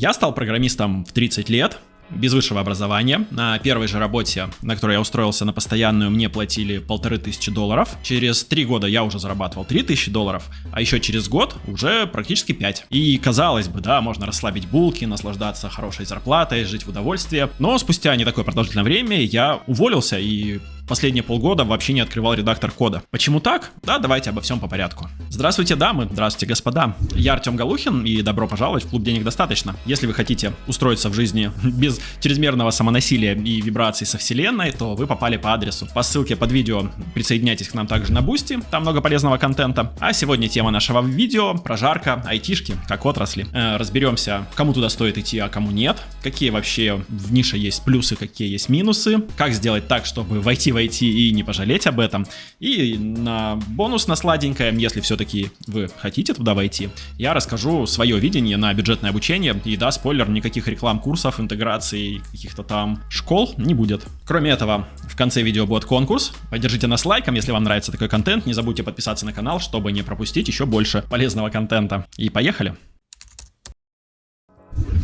Я стал программистом в 30 лет. Без высшего образования. На первой же работе, на которой я устроился на постоянную, мне платили $1500. Через 3 года я уже зарабатывал $3000, а еще через год уже практически 5. И казалось бы, да, можно расслабить булки, наслаждаться хорошей зарплатой, жить в удовольствии. Но спустя не такое продолжительное время я уволился и последние полгода вообще не открывал редактор кода. Почему так? Да, давайте обо всем по порядку. Здравствуйте, дамы, здравствуйте, господа. Я Артем Галухин, и добро пожаловать в клуб «Денег достаточно». Если вы хотите устроиться в жизни без чрезмерного самонасилия и вибраций со вселенной, то вы попали по адресу. По ссылке под видео присоединяйтесь к нам также на Бусти, там много полезного контента. А сегодня тема нашего видео – прожарка айтишки как отрасли. Разберемся, кому туда стоит идти, а кому нет, какие вообще в нише есть плюсы, какие есть минусы, как сделать так, чтобы войти и не пожалеть об этом. И на бонус, на сладенькое, если все-таки вы хотите туда войти, я расскажу свое видение на бюджетное обучение. И да, спойлер, никаких реклам, курсов, интеграций, каких-то там школ не будет. Кроме этого, в конце видео будет конкурс. Поддержите нас лайком, если вам нравится такой контент. Не забудьте подписаться на канал, чтобы не пропустить еще больше полезного контента. И поехали!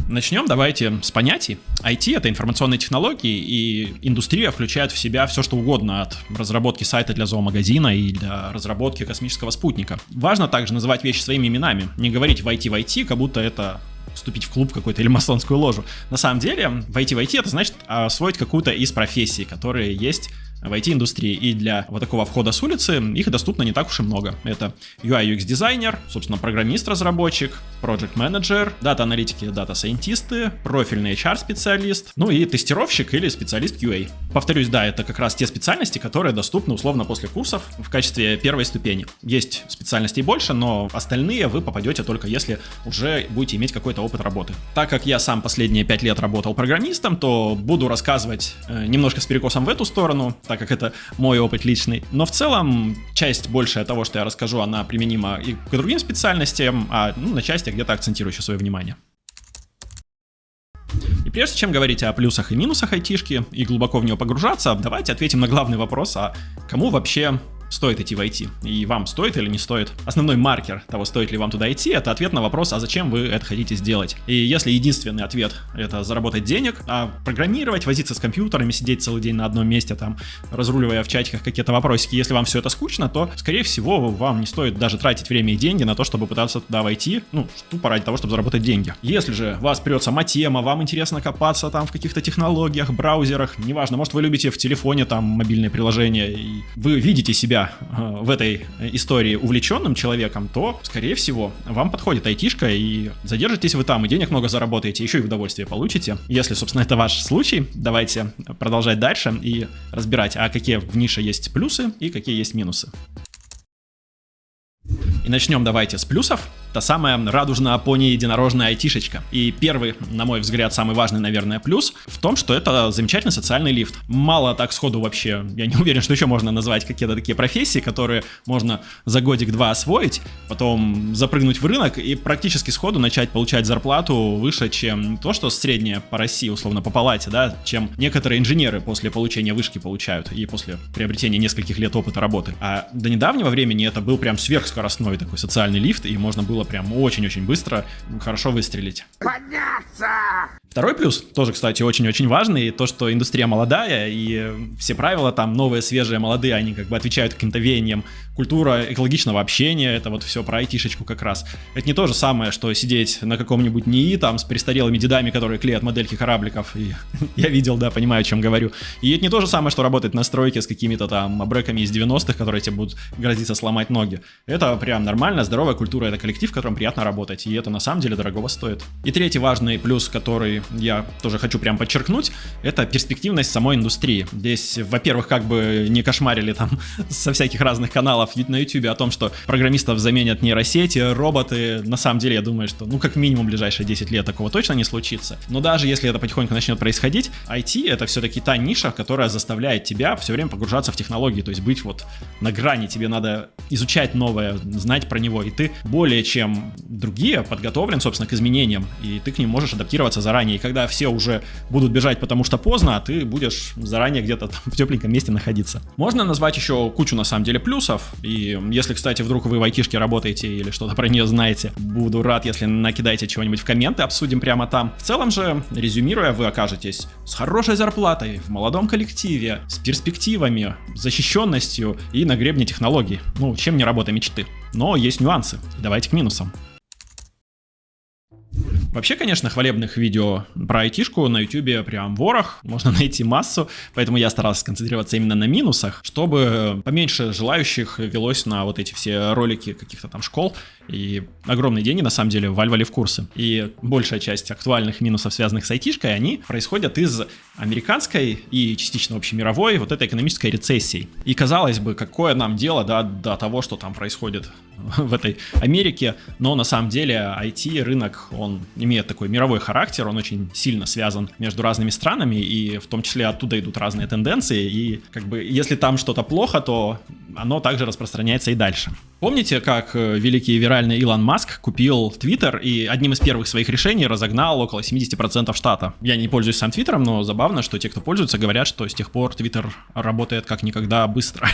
Начнем давайте с понятий. IT — это информационные технологии, и индустрия включает в себя все, что угодно, от разработки сайта для зоомагазина и для разработки космического спутника. Важно также называть вещи своими именами, не говорить в IT, как будто это вступить в клуб какой-то или масонскую ложу. На самом деле, в IT это значит освоить какую-то из профессий, которые есть в IT-индустрии, и для вот такого входа с улицы их доступно не так уж и много. Это UI UX дизайнер, собственно, программист-разработчик, проект-менеджер, дата-аналитики, дата-сайентисты, профильный HR-специалист, ну и тестировщик или специалист QA. Повторюсь, да, это как раз те специальности, которые доступны условно после курсов в качестве первой ступени. Есть специальностей больше, но остальные вы попадете только если уже будете иметь какой-то опыт работы. Так как я сам последние 5 лет работал программистом, то буду рассказывать немножко с перекосом в эту сторону, так как это мой опыт личный. Но в целом, часть большая того, что я расскажу, она применима и к другим специальностям, а на части где-то акцентирую еще свое внимание. И прежде чем говорить о плюсах и минусах айтишки и глубоко в нее погружаться, давайте ответим на главный вопрос, а кому вообще стоит идти в IT? И вам стоит или не стоит? Основной маркер того, стоит ли вам туда идти, это ответ на вопрос, а зачем вы это хотите сделать? И если единственный ответ — это заработать денег, а программировать, возиться с компьютерами, сидеть целый день на одном месте, там, разруливая в чатиках какие-то вопросики, если вам все это скучно, то, скорее всего, вам не стоит даже тратить время и деньги на то, чтобы пытаться туда войти, тупо ради того, чтобы заработать деньги. Если же вас прет сама тема, вам интересно копаться там в каких-то технологиях, браузерах, неважно, может, вы любите в телефоне там мобильные приложения, и вы видите себя в этой истории увлеченным человеком, то, скорее всего, вам подходит айтишка, и задержитесь вы там, и денег много заработаете, еще и удовольствие получите. Если, собственно, это ваш случай, давайте продолжать дальше и разбирать, а какие в нише есть плюсы и какие есть минусы. И начнем давайте с плюсов. Та самая радужно-пони-единорожная айтишечка. И первый, на мой взгляд, самый важный, наверное, плюс в том, что это замечательный социальный лифт. Мало так сходу вообще, я не уверен, что еще можно назвать какие-то такие профессии, которые можно за годик-два освоить, потом запрыгнуть в рынок и практически сходу начать получать зарплату выше, чем то, что средняя по России, условно, по палате, да, чем некоторые инженеры после получения вышки получают и после приобретения нескольких лет опыта работы. А до недавнего времени это был прям сверхскоростной такой социальный лифт, и можно было прям очень-очень быстро хорошо выстрелить. Подняться! Второй плюс, тоже, кстати, очень-очень важный, то, что индустрия молодая, и все правила там новые, свежие, молодые, они как бы отвечают каким-то веяниям. Культура экологичного общения, это вот все про айтишечку как раз. Это не то же самое, что сидеть на каком-нибудь НИИ там с престарелыми дедами, которые клеят модельки корабликов, и я видел, да, понимаю, о чем говорю. И это не то же самое, что работать на стройке с какими-то там абреками из 90-х, которые тебе будут грозиться сломать ноги. Это прям нормально, здоровая культура, это коллектив, в котором приятно работать, и это на самом деле дорогого стоит. И третий важный плюс, который я тоже хочу прям подчеркнуть, это перспективность самой индустрии. Здесь, во-первых, как бы не кошмарили там со всяких разных каналов на YouTube о том, что программистов заменят нейросети, роботы. На самом деле, я думаю, что, как минимум, в ближайшие 10 лет такого точно не случится. Но даже если это потихоньку начнет происходить, IT — это все-таки та ниша, которая заставляет тебя все время погружаться в технологии, то есть быть вот на грани, тебе надо изучать новое, знать про него, и ты более чем другие подготовлен, собственно, к изменениям, и ты к ним можешь адаптироваться заранее. заранее, когда все уже будут бежать, потому что поздно, а ты будешь заранее где-то там в тепленьком месте находиться. Можно назвать еще кучу, на самом деле, плюсов, и если, кстати, вдруг вы в айтишке работаете или что-то про нее знаете, буду рад, если накидаете чего-нибудь в комменты, обсудим прямо там. В целом же, резюмируя, вы окажетесь с хорошей зарплатой, в молодом коллективе, с перспективами, защищенностью и на гребне технологий. Ну, чем не работа мечты. Но есть нюансы. Давайте к минусам. Вообще, конечно, хвалебных видео про айтишку на ютубе прям ворох, можно найти массу, поэтому я старался сконцентрироваться именно на минусах, чтобы поменьше желающих велось на вот эти все ролики каких-то там школ, и огромные деньги на самом деле валивали в курсы. И большая часть актуальных минусов, связанных с айтишкой, они происходят из американской и частично общемировой вот этой экономической рецессии. И казалось бы, какое нам дело, да, до того, что там происходит в этой Америке, но на самом деле IT-рынок, он имеет такой мировой характер, он очень сильно связан между разными странами, и в том числе оттуда идут разные тенденции, и как бы если там что-то плохо, то оно также распространяется и дальше. Помните, как великий и виральный Илон Маск купил Twitter и одним из первых своих решений разогнал около 70% штата? Я не пользуюсь сам Твиттером, но забавно, что те, кто пользуется, говорят, что с тех пор Twitter работает как никогда быстро.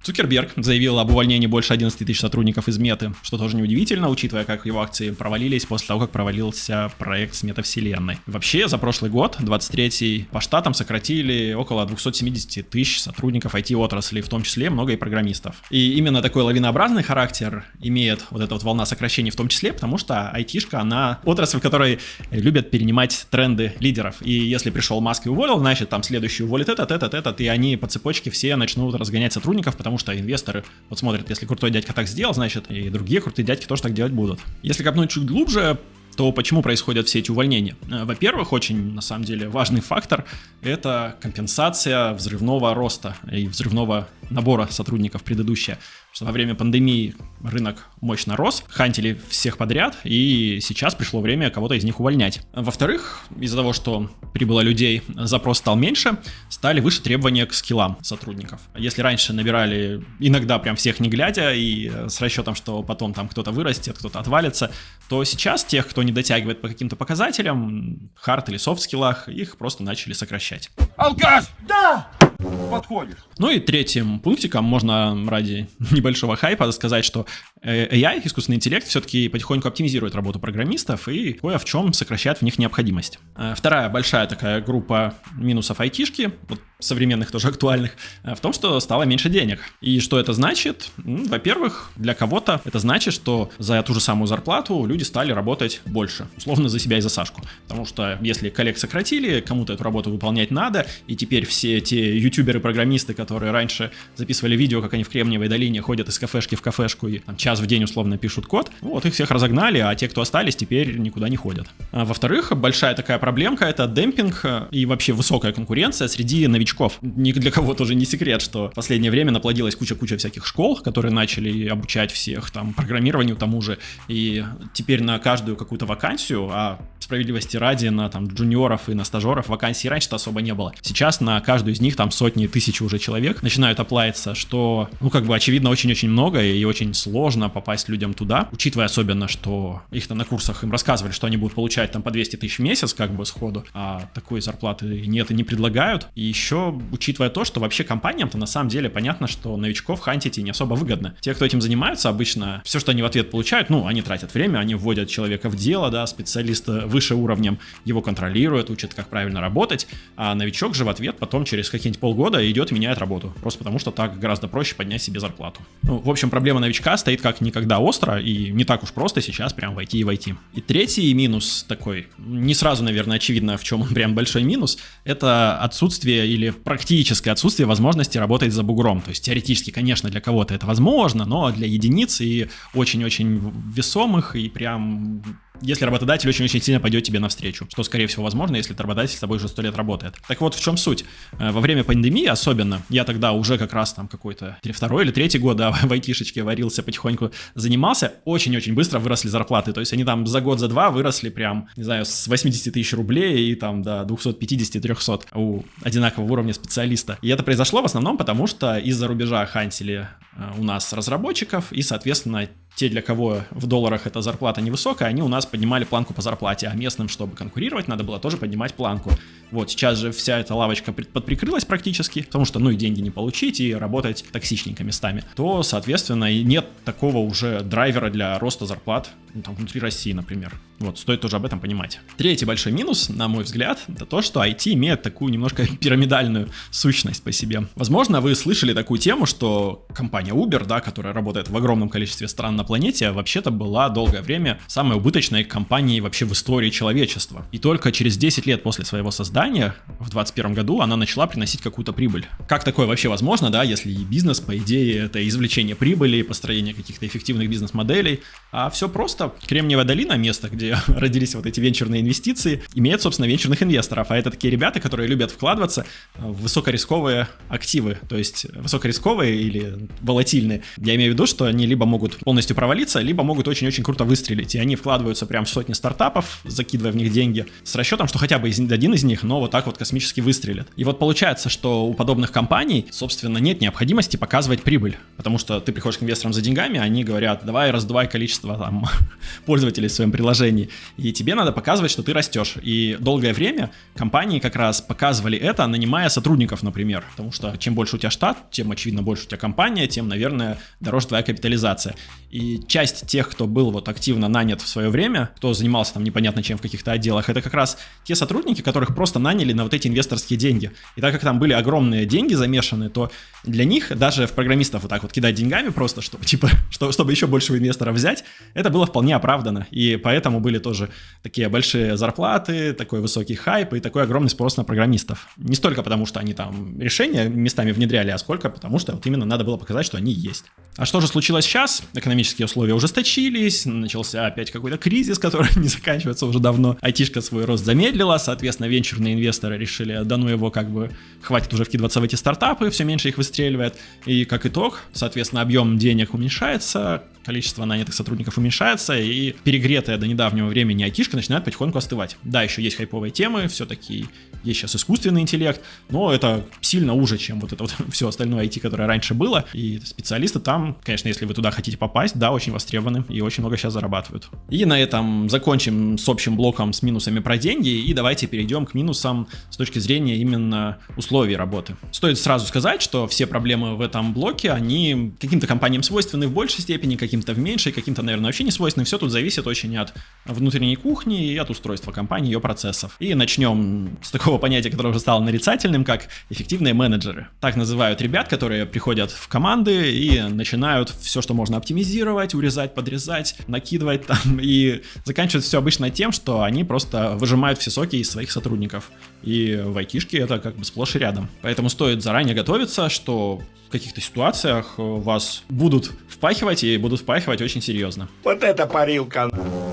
Цукерберг заявил об увольнении больше 11 тысяч сотрудников из Меты, что тоже неудивительно, учитывая, как его акции провалились после того, как провалился проект с метавселенной. Вообще, за прошлый год, 23-й, по штатам сократили около 270 тысяч сотрудников IT-отрасли, в том числе много и программистов. И именно такой лавинообразный характер имеет вот эта вот волна сокращений в том числе, потому что айтишка, она отрасль, в которой любят перенимать тренды лидеров. И если пришел Маск и уволил, значит, там следующий уволит этот, и они по цепочке все начнут разгонять сотрудников, потому что инвесторы вот смотрят, если крутой дядька так сделал, значит, и другие крутые дядьки тоже так делать будут. Если копнуть чуть глубже, то почему происходят все эти увольнения? Во-первых, очень, на самом деле, важный фактор – это компенсация взрывного роста и взрывного набора сотрудников предыдущая. Что во время пандемии рынок мощно рос, хантили всех подряд, и сейчас пришло время кого-то из них увольнять. Во-вторых, из-за того, что прибыло людей, запрос стал меньше, стали выше требования к скиллам сотрудников. Если раньше набирали иногда прям всех не глядя, и с расчетом, что потом там кто-то вырастет, кто-то отвалится, то сейчас тех, кто не дотягивает по каким-то показателям, хард или софт-скиллах, их просто начали сокращать. Алкаш! Да! Подходишь. Ну и третьим пунктиком можно ради небольшого хайпа сказать, что AI, искусственный интеллект, все-таки потихоньку оптимизирует работу программистов и кое в чем сокращает в них необходимость. Вторая большая такая группа минусов айтишки, вот современных тоже актуальных, в том, что стало меньше денег. И что это значит? Во-первых, для кого-то это значит, что за ту же самую зарплату люди стали работать больше, условно за себя и за Сашку. Потому что если коллег сократили, кому-то эту работу выполнять надо, и теперь все те ютуберы-программисты, которые раньше записывали видео, как они в Кремниевой долине ходят из кафешки в кафешку и там, час в день условно пишут код, вот их всех разогнали, а те, кто остались, теперь никуда не ходят. Во-вторых, большая такая проблемка — это демпинг и вообще высокая конкуренция среди новичков. Ни для кого тоже не секрет, что в последнее время наплодилась куча всяких школ, которые начали обучать всех там программированию тому же, и теперь на каждую какую-то вакансию, а справедливости ради, на там джуниоров и на стажеров вакансий раньше-то особо не было. Сейчас на каждую из них там сотни, тысячи уже человек начинают оплавиться, что, ну, как бы, очевидно, очень-очень много и очень сложно попасть людям туда, учитывая особенно, что их-то на курсах им рассказывали, что они будут получать там по 200 тысяч в месяц, как бы, сходу, а такой зарплаты нет и не предлагают. И еще, учитывая то, что вообще компаниям-то на самом деле понятно, что новичков хантить и не особо выгодно. Те, кто этим занимаются, обычно все, что они в ответ получают, ну, они тратят время, они вводят человека в дело, да, специалиста выше уровнем его контролируют, учат, как правильно работать, а новичок же в ответ потом через какие-нибудь полгода идет и меняет работу, просто потому что так гораздо проще поднять себе зарплату. Ну, в общем, проблема новичка стоит как никогда остро, и не так уж просто сейчас прям войти и войти. И третий минус такой, не сразу, наверное, очевидно, в чем он прям большой минус, это отсутствие или практическое отсутствие возможности работать за бугром. То есть теоретически, конечно, для кого-то это возможно, но для единиц и очень-очень весомых, и прям если работодатель очень-очень сильно пойдет тебе навстречу, что, скорее всего, возможно, если работодатель с тобой уже 100 лет работает. Так вот, в чем суть? Во время пандемии особенно, я тогда уже как раз там какой-то 2-й или 3-й год, да, в айтишечке варился, потихоньку занимался, очень-очень быстро выросли зарплаты, то есть они там за год, за два выросли прям, не знаю, с 80 тысяч рублей и там до 250-300 у одинакового уровня специалиста. И это произошло в основном потому, что из-за рубежа хантили у нас разработчиков, и, соответственно, те, для кого в долларах эта зарплата невысокая, они у нас раз поднимали планку по зарплате, а местным, чтобы конкурировать, надо было тоже поднимать планку. Вот, сейчас же вся эта лавочка подприкрылась практически, потому что, и деньги не получить, и работать токсичненько местами, то, соответственно, и нет такого уже драйвера для роста зарплат, там, внутри России, например. Вот, стоит тоже об этом понимать. Третий большой минус, на мой взгляд, это то, что IT имеет такую немножко пирамидальную сущность по себе. Возможно, вы слышали такую тему, что компания Uber, да, которая работает в огромном количестве стран на планете, вообще-то была долгое время самой убыточной компанией вообще в истории человечества. И только через 10 лет после своего создания, в 2021 году, она начала приносить какую-то прибыль. Как такое вообще возможно, да, если и бизнес, по идее, это извлечение прибыли, построение каких-то эффективных бизнес-моделей, а все просто. Кремниевая долина, место, где родились вот эти венчурные инвестиции, имеет, собственно, венчурных инвесторов, а это такие ребята, которые любят вкладываться в высокорисковые активы, то есть высокорисковые или волатильные. Я имею в виду, что они либо могут полностью провалиться, либо могут очень-очень круто выстрелить, и они вкладываются прям в сотни стартапов, закидывая в них деньги, с расчетом, что хотя бы один из них, но вот так вот космически выстрелит. И вот получается, что у подобных компаний, собственно, нет необходимости показывать прибыль, потому что ты приходишь к инвесторам за деньгами, они говорят, давай раздувай количество там пользователей в своем приложении, и тебе надо показывать, что ты растешь. И долгое время компании как раз показывали это, нанимая сотрудников, например, потому что чем больше у тебя штат, тем, очевидно, больше у тебя компания, тем, наверное, дороже твоя капитализация. И часть тех, кто был вот активно нанят в свое время, кто занимался там непонятно чем в каких-то отделах, это как раз те сотрудники, которых просто наняли на вот эти инвесторские деньги. И так как там были огромные деньги замешаны, то для них, даже в программистов вот так вот кидать деньгами просто, чтобы еще больше инвесторов взять, это было вполне оправдано. И поэтому были тоже такие большие зарплаты, такой высокий хайп и такой огромный спрос на программистов. Не столько потому, что они там решения местами внедряли, а сколько потому, что вот именно надо было показать, что они есть. А что же случилось сейчас? Экономические условия ужесточились, начался опять какой-то кризис, который не заканчивается уже давно. Айтишка свой рост замедлила, соответственно, венчурные инвесторы решили, да ну его, как бы хватит уже вкидываться в эти стартапы, все меньше их выстреливает. И как итог, соответственно, объем денег уменьшается, количество нанятых сотрудников уменьшается, и перегретая до недавнего времени айтишка начинает потихоньку остывать. Да, еще есть хайповые темы, все-таки есть сейчас искусственный интеллект, но это сильно уже, чем вот это вот все остальное IT, которое раньше было, и специалисты там, конечно, если вы туда хотите попасть, да, очень востребованы и очень много сейчас зарабатывают. И на этом закончим с общим блоком с минусами про деньги, и давайте перейдем к минусам с точки зрения именно условий работы. Стоит сразу сказать, что все проблемы в этом блоке, они каким-то компаниям свойственны в большей степени, каким-то в меньшей, каким-то, наверное, вообще не свойственны. Все тут зависит очень от внутренней кухни и от устройства компании, ее процессов. И начнем с такого понятия, которое уже стало нарицательным, как эффективные менеджеры. Так называют ребят, которые приходят в команды и начинают все, что можно оптимизировать, урезать, подрезать, накидывать там, и заканчивают все обычно тем, что они просто выжимают все соки из своих сотрудников. И в айтишке это как бы сплошь и рядом. Поэтому стоит заранее готовиться, что в каких-то ситуациях вас будут впахивать, и будут впахивать очень серьезно. Вот это парилка.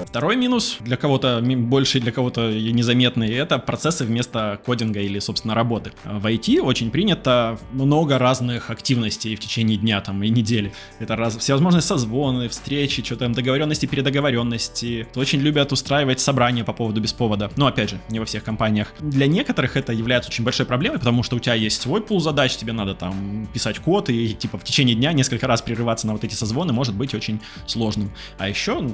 Второй минус, для кого-то больший, для кого-то незаметный, это процессы вместо кодинга или, собственно, работы. В IT очень принято много разных активностей в течение дня там, и недели. Это всевозможные созвоны, встречи, что там, договоренности, передоговоренности. Очень любят устраивать собрания по поводу без повода. Но, опять же, не во всех компаниях. Для некоторых это является очень большой проблемой, потому что у тебя есть свой пул задач, тебе надо там писать код, и типа в течение дня несколько раз прерываться на вот эти созвоны может быть очень сложным. А еще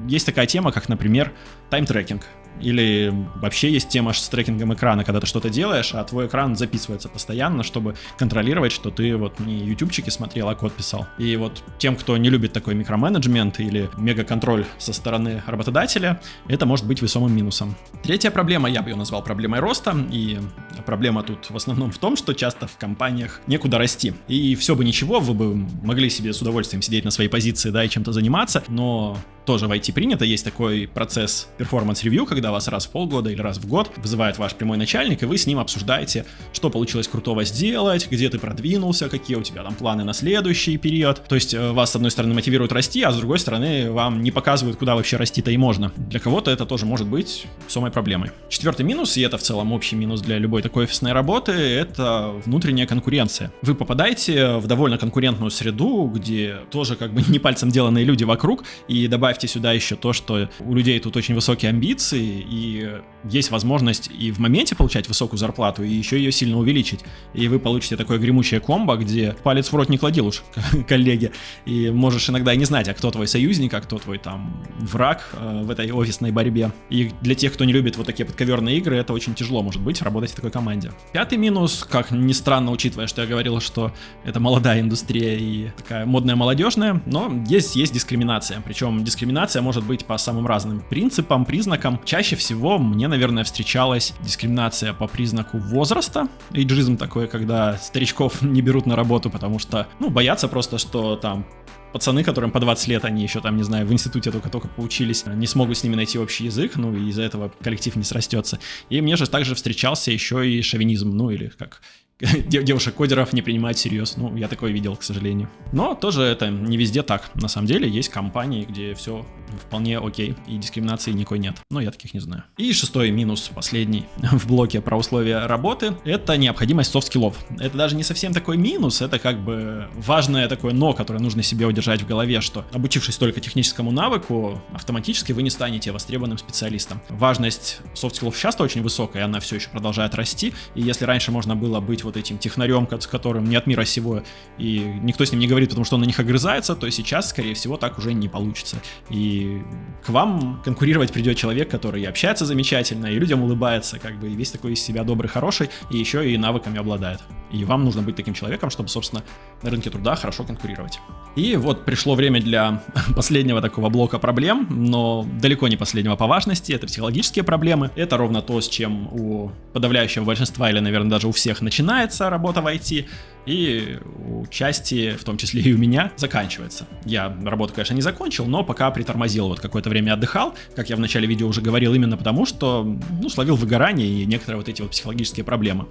есть такая тема, как, например, тайм-трекинг. Или вообще есть тема с трекингом экрана, когда ты что-то делаешь, а твой экран записывается постоянно, чтобы контролировать, что ты вот не ютубчики смотрел, а код писал. И вот тем, кто не любит такой микроменеджмент или мегаконтроль со стороны работодателя, это может быть весомым минусом. Третья проблема, я бы ее назвал проблемой роста, и проблема тут в основном в том, что часто в компаниях некуда расти. И все бы ничего, вы бы могли себе с удовольствием сидеть на своей позиции, да, и чем-то заниматься, но тоже в IT принято, есть такой процесс перформанс-ревью, когда вас раз в полгода или раз в год вызывает ваш прямой начальник, и вы с ним обсуждаете, что получилось крутого сделать, где ты продвинулся, какие у тебя там планы на следующий период. То есть вас, с одной стороны, мотивируют расти, а с другой стороны, вам не показывают, куда вообще расти-то и можно. Для кого-то это тоже может быть самой проблемой. Четвертый минус, и это в целом общий минус для любой такой офисной работы, это внутренняя конкуренция. Вы попадаете в довольно конкурентную среду, где тоже как бы не пальцем деланные люди вокруг, и добавить добавьте сюда еще то, что у людей тут очень высокие амбиции, и есть возможность и в моменте получать высокую зарплату, и еще ее сильно увеличить. И вы получите такое гремучее комбо, где палец в рот не клади уж, коллеги, и можешь иногда и не знать, а кто твой союзник, а кто твой там враг в этой офисной борьбе. И для тех, кто не любит вот такие подковерные игры, это очень тяжело может быть работать в такой команде. Пятый минус, как ни странно, учитывая, что я говорил, что это молодая индустрия и такая модная, молодежная, но есть дискриминация. Причем дискриминация может быть по самым разным принципам, признакам. Чаще всего мне, наверное, встречалась дискриминация по признаку возраста. Эйджизм такой, когда старичков не берут на работу, потому что, боятся просто, что там пацаны, которым по 20 лет, они еще там, не знаю, в институте только поучились, не смогут с ними найти общий язык, и из-за этого коллектив не срастется. И мне же также встречался еще и шовинизм, или как девушек-кодеров не принимают всерьез. Я такое видел, к сожалению. Но тоже это не везде так. На самом деле есть компании, где все вполне окей, и дискриминации никакой нет. Но я таких не знаю. И шестой минус, последний в блоке про условия работы, это необходимость софт-скиллов. Это даже не совсем такой минус, это как бы важное такое но, которое нужно себе удержать в голове, что обучившись только техническому навыку, автоматически вы не станете востребованным специалистом. Важность софт-скиллов часто очень высокая, и она все еще продолжает расти. И если раньше можно было быть вот этим технарем, с которым не от мира сего, и никто с ним не говорит, потому что он на них огрызается, то сейчас, скорее всего, так уже не получится. И к вам конкурировать придет человек, который и общается замечательно, и людям улыбается, и весь такой из себя добрый, хороший, и еще и навыками обладает. И вам нужно быть таким человеком, чтобы, собственно, на рынке труда хорошо конкурировать. И вот пришло время для последнего такого блока проблем, но далеко не последнего по важности. Это психологические проблемы. Это ровно то, с чем у подавляющего большинства, или, наверное, даже у всех начинается работа в IT, и у части, в том числе и у меня, заканчивается. Я работу, конечно, не закончил, но пока притормозил, какое-то время отдыхал, как я в начале видео уже говорил, именно потому, что, словил выгорание и некоторые вот эти психологические проблемы.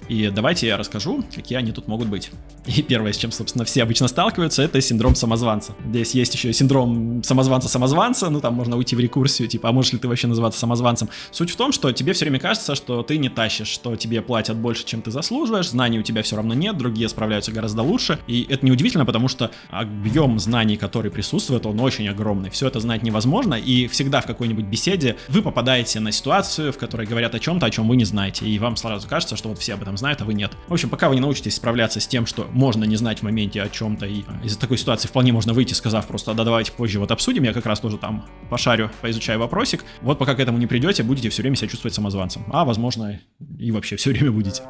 И давайте я расскажу, какие они тут могут быть. И первое, с чем, собственно, все обычно сталкиваются, это синдром самозванца. Здесь есть еще синдром самозванца-самозванца, там можно уйти в рекурсию, а можешь ли ты вообще называться самозванцем? Суть в том, что тебе все время кажется, что ты не тащишь, что тебе платят больше, чем ты заслуживаешь, знаний у тебя все равно нет, другие справляются гораздо лучше, и это неудивительно, потому что объем знаний, который присутствует, он очень огромный, все это знать невозможно, и всегда в какой-нибудь беседе вы попадаете на ситуацию, в которой говорят о чем-то, о чем вы не знаете, и вам сразу кажется, что все об этом знают, а вы нет. В общем, пока вы не научитесь справляться с тем, что можно не знать в моменте о чем-то, и из такой ситуации вполне можно выйти, сказав просто: да, давайте позже обсудим, я как раз тоже там пошарю, поизучаю вопросик. Вот пока к этому не придете, будете все время себя чувствовать самозванцем, а возможно и вообще все время будете.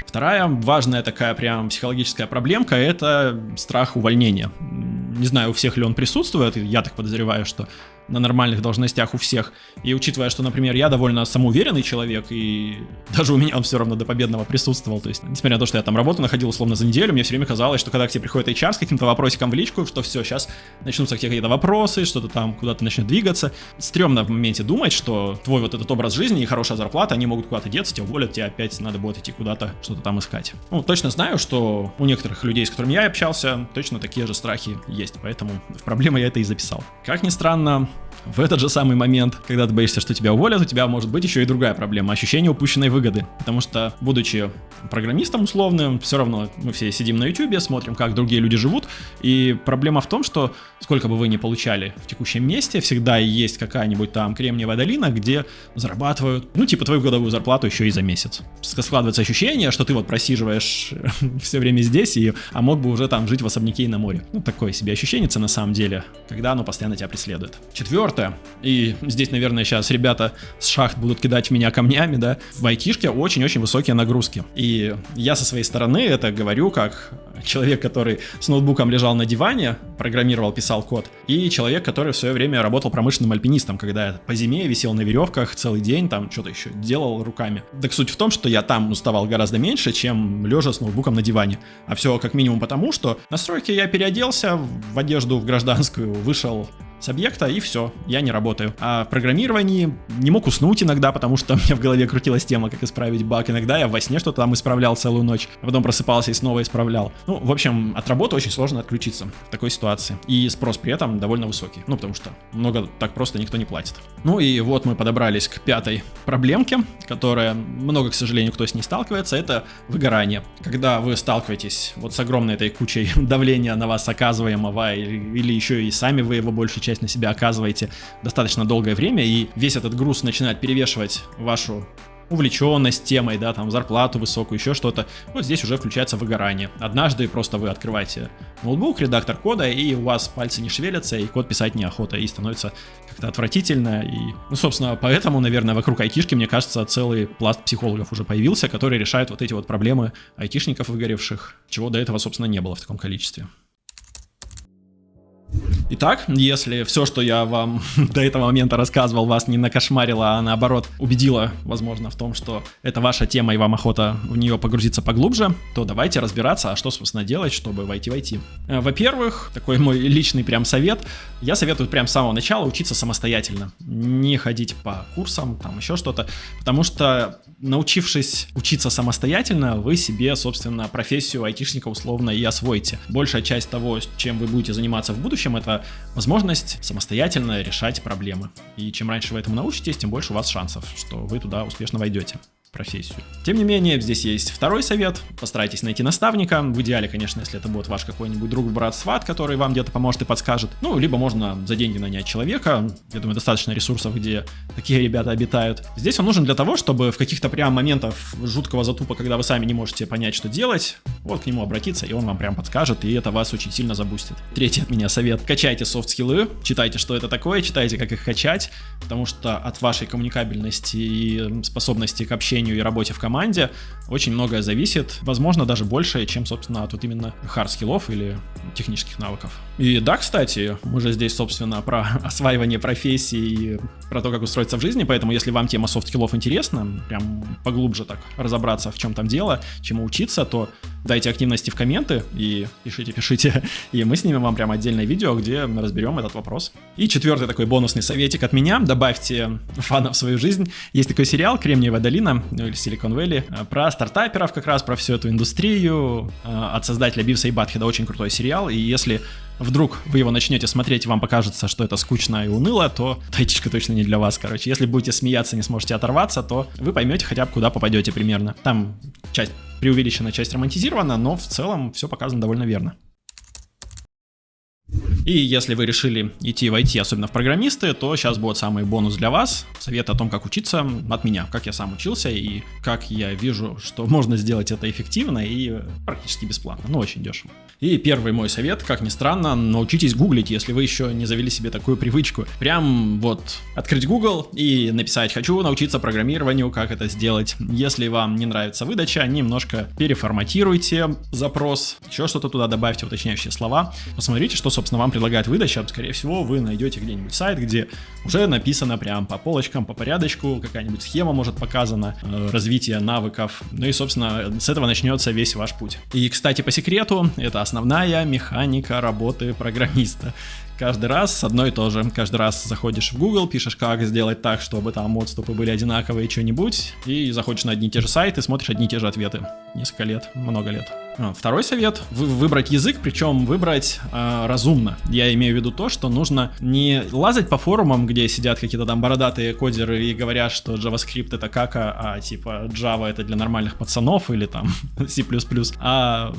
Вторая важная такая прям психологическая проблемка — это страх увольнения. Не знаю, у всех ли он присутствует, я так подозреваю, что на нормальных должностях у всех. И учитывая, что, например, я довольно самоуверенный человек, и даже у меня он все равно до победного присутствовал. То есть, несмотря на то, что я там работу находил условно за неделю, мне все время казалось, что когда к тебе приходит HR с каким-то вопросиком в личку, что все, сейчас начнутся какие-то вопросы, что-то там куда-то начнет двигаться. Стремно в моменте думать, что твой вот этот образ жизни и хорошая зарплата, они могут куда-то деться, тебя уволят, тебе опять надо будет идти куда-то, что-то там искать. Точно знаю, что у некоторых людей, с которыми я общался, точно такие же страхи есть, поэтому в проблемы я это и записал. Как ни странно, в этот же самый момент, когда ты боишься, что тебя уволят, у тебя может быть еще и другая проблема — ощущение упущенной выгоды. Потому что, будучи программистом условным, все равно мы все сидим на YouTube, смотрим, как другие люди живут, и проблема в том, что сколько бы вы ни получали в текущем месте, всегда есть какая-нибудь там Кремниевая долина, где зарабатывают, твою годовую зарплату еще и за месяц. Складывается ощущение, что ты просиживаешь все время здесь, а мог бы уже там жить в особняке и на море. Такое себе ощущение на самом деле, когда оно постоянно тебя преследует. Четвертое, и здесь, наверное, сейчас ребята с шахт будут кидать в меня камнями, да, в айтишке очень-очень высокие нагрузки. И я со своей стороны это говорю как человек, который с ноутбуком лежал на диване, программировал, писал код, и человек, который в свое время работал промышленным альпинистом, когда я по зиме висел на веревках целый день, там что-то еще делал руками. Так суть в том, что я там уставал гораздо меньше, чем лежа с ноутбуком на диване. А все как минимум потому, что на стройке я переоделся в одежду в гражданскую, вышел с объекта, и все, я не работаю. А в программировании не мог уснуть иногда, потому что у меня в голове крутилась тема, как исправить баг. Иногда я во сне что-то там исправлял целую ночь, а потом просыпался и снова исправлял. Ну, в общем, от работы очень сложно отключиться в такой ситуации. И спрос при этом довольно высокий, ну, потому что много так просто никто не платит. Ну и вот мы подобрались к пятой проблемке, которая много, к сожалению, кто с ней сталкивается, это выгорание. Когда вы сталкиваетесь вот с огромной этой кучей давления на вас оказываемого, или еще и сами вы его большую часть на себя оказываете достаточно долгое время, и весь этот груз начинает перевешивать вашу увлеченность темой, да, там, зарплату высокую, еще что-то, вот здесь уже включается выгорание. Однажды просто вы открываете ноутбук, редактор кода, и у вас пальцы не шевелятся, и код писать неохота, и становится как-то отвратительно, и, ну, собственно, поэтому, наверное, вокруг айтишки, мне кажется, целый пласт психологов уже появился, которые решают вот эти вот проблемы айтишников выгоревших, чего до этого, собственно, не было в таком количестве. Итак, если все, что я вам до этого момента рассказывал, вас не накошмарило, а наоборот убедило, возможно, в том, что это ваша тема и вам охота в нее погрузиться поглубже, то давайте разбираться, а что, собственно, делать, чтобы войти в IT. Во-первых, такой мой личный прям совет, я советую прям с самого начала учиться самостоятельно, не ходить по курсам, там еще что-то, потому что, научившись учиться самостоятельно, вы себе, собственно, профессию айтишника условно и освоите. Большая часть того, чем вы будете заниматься в будущем, это возможность самостоятельно решать проблемы. И чем раньше вы этому научитесь, тем больше у вас шансов, что вы туда успешно войдете. Профессию. Тем не менее, здесь есть второй совет. Постарайтесь найти наставника. В идеале, конечно, если это будет ваш какой-нибудь друг, брат, сват, который вам где-то поможет и подскажет. Ну, либо можно за деньги нанять человека. Я думаю, достаточно ресурсов, где такие ребята обитают. Здесь он нужен для того, чтобы в каких-то прям моментах жуткого затупа, когда вы сами не можете понять, что делать, вот к нему обратиться, и он вам прям подскажет, и это вас очень сильно забустит. Третий от меня совет. Качайте софт-скиллы, читайте, что это такое, читайте, как их качать, потому что от вашей коммуникабельности и способности к общению и работе в команде очень многое зависит, возможно, даже больше, чем, собственно, от вот именно хард-скиллов или технических навыков. И да, кстати, мы же здесь, собственно, про осваивание профессии, про то, как устроиться в жизни, поэтому если вам тема софт-скиллов интересна, прям поглубже так разобраться, в чем там дело, чему учиться, то дайте активности в комменты и пишите, и мы снимем вам прям отдельное видео, где мы разберем этот вопрос. И четвертый такой бонусный советик от меня, добавьте фана в свою жизнь. Есть такой сериал «Кремниевая долина», или Silicon Valley, про стартаперов как раз, про всю эту индустрию, от создателя Бивса и Батхеда, очень крутой сериал, и если вдруг вы его начнете смотреть и вам покажется, что это скучно и уныло, то айтишка точно не для вас, короче. Если будете смеяться, не сможете оторваться, то вы поймете хотя бы, куда попадете примерно. Там часть преувеличена, часть романтизирована, но в целом все показано довольно верно. И если вы решили идти в IT, особенно в программисты, то сейчас будет самый бонус для вас. Совет о том, как учиться от меня, как я сам учился и как я вижу, что можно сделать это эффективно и практически бесплатно, ну очень дешево. И первый мой совет, как ни странно, научитесь гуглить, если вы еще не завели себе такую привычку. Прям вот открыть Google и написать «хочу научиться программированию, как это сделать». Если вам не нравится выдача, немножко переформатируйте запрос, еще что-то туда добавьте, уточняющие слова. Посмотрите, что, собственно, вам предлагает выдача. Скорее всего, вы найдете где-нибудь сайт, где уже написано прям по полочкам, по порядочку, какая-нибудь схема может показана, развитие навыков. Ну и, собственно, с этого начнется весь ваш путь. И, кстати, по секрету, это основная механика работы программиста. Каждый раз одно и то же. Каждый раз заходишь в Google, пишешь, как сделать так, чтобы там отступы были одинаковые, что-нибудь, и заходишь на одни и те же сайты, смотришь одни и те же ответы. Несколько лет, много лет. Второй совет – выбрать язык, причем выбрать разумно. Я имею в виду то, что нужно не лазать по форумам, где сидят какие-то там бородатые кодеры и говорят, что JavaScript это кака, а типа Java это для нормальных пацанов или там C++, а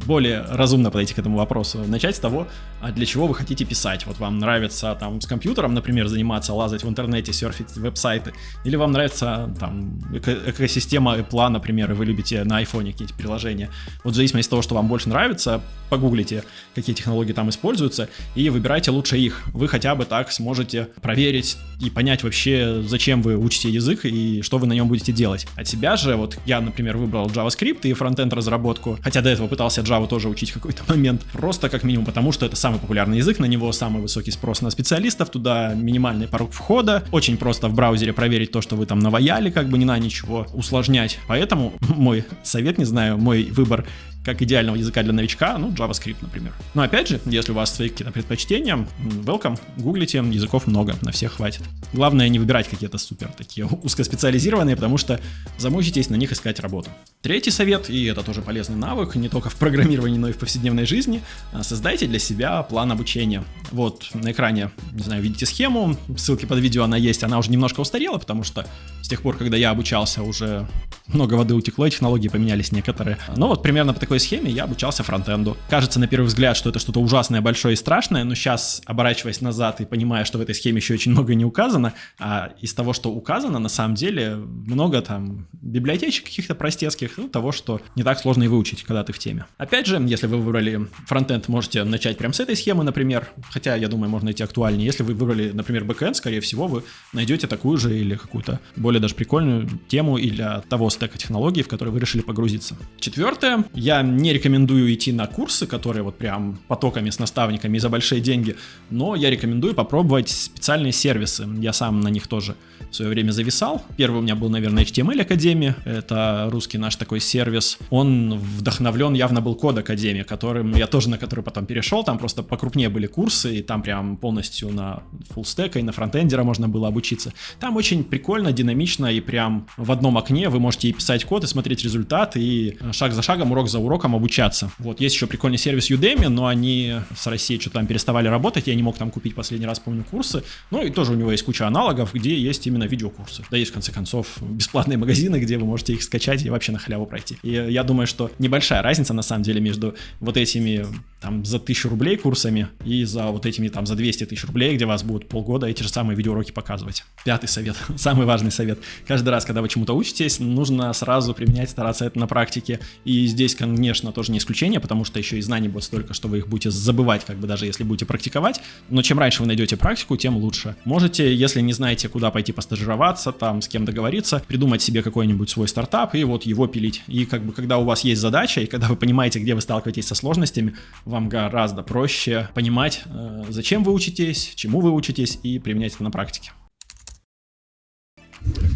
более разумно подойти к этому вопросу. Начать с того, для чего вы хотите писать. Вот вам нравится там с компьютером, например, заниматься, лазать в интернете, серфить веб-сайты, или вам нравится там экосистема Apple, например, и вы любите на iPhone какие-то приложения. Вот в зависимости от того, что вам больше нравится, погуглите, какие технологии там используются, и выбирайте лучше их. Вы хотя бы так сможете проверить и понять вообще, зачем вы учите язык и что вы на нем будете делать. От себя же, вот я, например, выбрал JavaScript и фронтенд разработку, хотя до этого пытался Java Java тоже учить в какой-то момент. Просто как минимум потому, что это самый популярный язык, на него самый высокий спрос на специалистов, туда минимальный порог входа. Очень просто в браузере проверить то, что вы там наваяли, как бы не надо ничего усложнять. Поэтому мой совет, не знаю, мой выбор как идеального языка для новичка, ну, JavaScript, например. Но опять же, если у вас свои какие-то предпочтения, welcome, гуглите, языков много, на всех хватит. Главное не выбирать какие-то супер такие узкоспециализированные, потому что замучитесь на них искать работу. Третий совет, и это тоже полезный навык, не только в программировании, но и в повседневной жизни, создайте для себя план обучения. Вот на экране, не знаю, видите схему, ссылки под видео она есть, она уже немножко устарела, потому что с тех пор, когда я обучался, уже много воды утекло, и технологии поменялись некоторые. Но вот примерно по такой схеме я обучался фронтенду. Кажется на первый взгляд, что это что-то ужасное, большое и страшное, но сейчас, оборачиваясь назад и понимая, что в этой схеме еще очень много не указано, а из того, что указано, на самом деле много там библиотечек каких-то простецких, ну, того, что не так сложно и выучить, когда ты в теме. Опять же, если вы выбрали фронтенд, можете начать прямо с этой схемы, например, хотя, я думаю, можно найти актуальнее. Если вы выбрали, например, бэкэнд, скорее всего, вы найдете такую же или какую-то более даже прикольную тему и для того стека технологий, в который вы решили погрузиться. Четвертое, я не рекомендую идти на курсы, которые вот прям потоками с наставниками и за большие деньги, но я рекомендую попробовать специальные сервисы. Я сам на них тоже в свое время зависал. Первый у меня был, наверное, HTML Академия. Это русский наш такой сервис. Он вдохновлен явно был Код Академия, на который потом перешел. Там просто покрупнее были курсы, и там прям полностью на фуллстека и на фронтендера можно было обучиться. Там очень прикольно, динамично, и прям в одном окне вы можете и писать код, и смотреть результат, и шаг за шагом, урок за уроком обучаться. Вот, есть еще прикольный сервис Udemy, но они с Россией что-то там переставали работать, я не мог там купить последний раз, помню, курсы. Ну и тоже у него есть куча аналогов, где есть именно видеокурсы. Да есть, в конце концов, бесплатные магазины, где вы можете их скачать и вообще на халяву пройти. И я думаю, что небольшая разница, на самом деле, между вот этими там за 1000 рублей курсами и за вот этими там за 200 тысяч рублей, где вас будут полгода эти же самые видеоуроки показывать. Пятый совет, самый важный совет. Каждый раз, когда вы чему-то учитесь, нужно сразу применять, стараться это на практике. И здесь, конечно, тоже не исключение, потому что еще и знаний будет столько, что вы их будете забывать, как бы даже если будете практиковать. Но чем раньше вы найдете практику, тем лучше. Можете, если не знаете, куда пойти постажироваться, там с кем договориться, придумать себе какой-нибудь свой стартап и вот его пилить. И как бы когда у вас есть задача, и когда вы понимаете, где вы сталкиваетесь со сложностями, вам гораздо проще понимать, зачем вы учитесь, чему вы учитесь, и применять это на практике.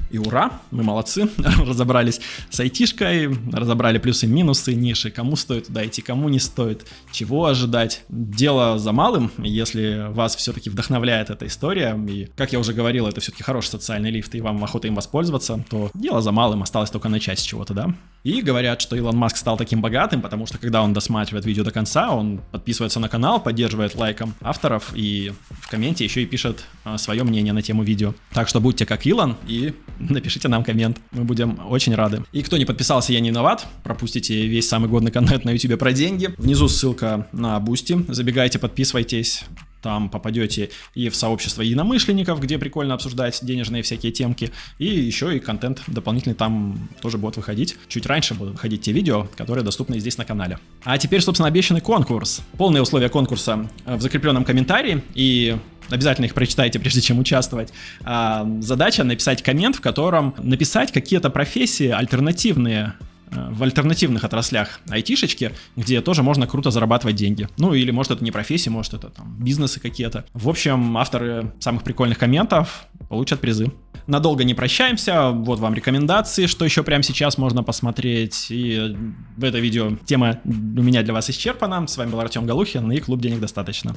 И ура, мы молодцы, разобрались с айтишкой, разобрали плюсы, минусы, ниши, кому стоит туда идти, кому не стоит, чего ожидать. Дело за малым, если вас все-таки вдохновляет эта история, и, как я уже говорил, это все-таки хороший социальный лифт, и вам охота им воспользоваться, то дело за малым, осталось только начать с чего-то, да? И говорят, что Илон Маск стал таким богатым, потому что когда он досматривает видео до конца, он подписывается на канал, поддерживает лайком авторов и в комменте еще и пишет свое мнение на тему видео. Так что будьте как Илон и напишите нам коммент, мы будем очень рады. И кто не подписался, я не виноват, пропустите весь самый годный контент на YouTube про деньги. Внизу ссылка на Boosty, забегайте, подписывайтесь. Там попадете и в сообщество единомышленников, где прикольно обсуждать денежные всякие темки, и еще и контент дополнительный там тоже будет выходить. Чуть раньше будут выходить те видео, которые доступны здесь на канале. А теперь, собственно, обещанный конкурс. Полные условия конкурса в закрепленном комментарии, и обязательно их прочитайте, прежде чем участвовать. Задача написать коммент, в котором написать какие-то профессии альтернативные, в альтернативных отраслях айтишечки, где тоже можно круто зарабатывать деньги. Ну или может это не профессия, может это там бизнесы какие-то. В общем, авторы самых прикольных комментов получат призы. Надолго не прощаемся, вот вам рекомендации, что еще прямо сейчас можно посмотреть. И в это видео тема у меня для вас исчерпана. С вами был Артем Галухин и Клуб Денег Достаточно.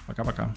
Пока-пока.